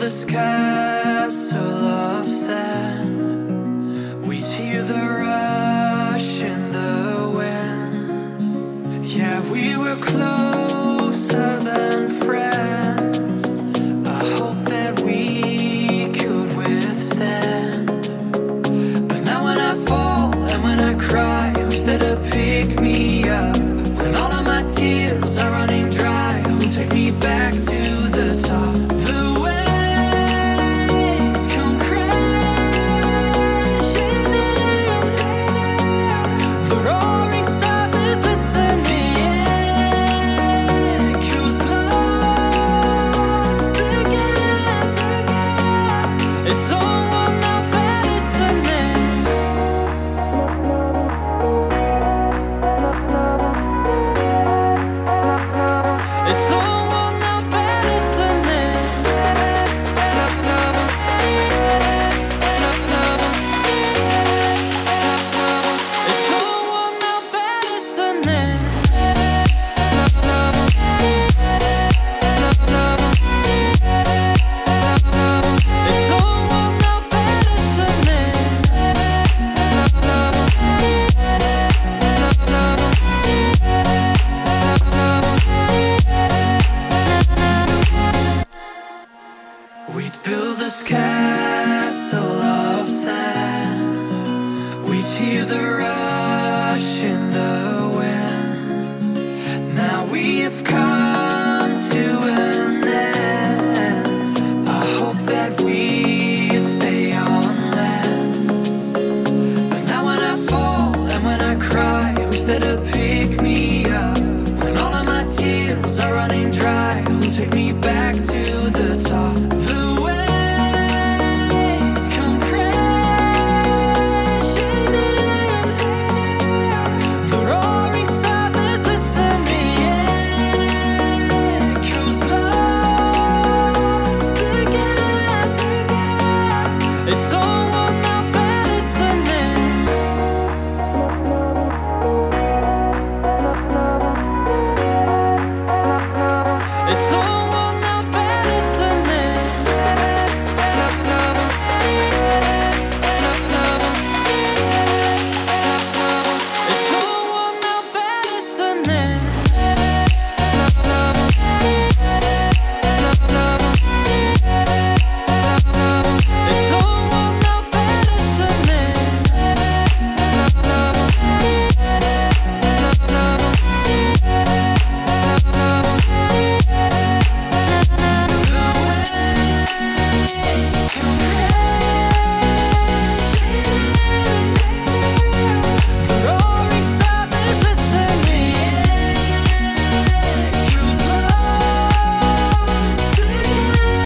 this castle of sand. We'd hear the rush in the wind. Yeah, we were closer than friends. I hope that we could withstand. But now when I fall and when I cry, who's there to pick me up? When all of my tears are running dry, who'll take me back to the top? The waves come crashing in, the roaring surf is listening, the echoes lost again. Is someone out there listening? Is someone out there listening? Is someone out there listening? Is someone out there listening? We'd build this castle of sand. We'd hear the rush in the wind. Now we have come to an end. I hope that we'd stay on land. But now when I fall and when I cry, who's there to pick me up?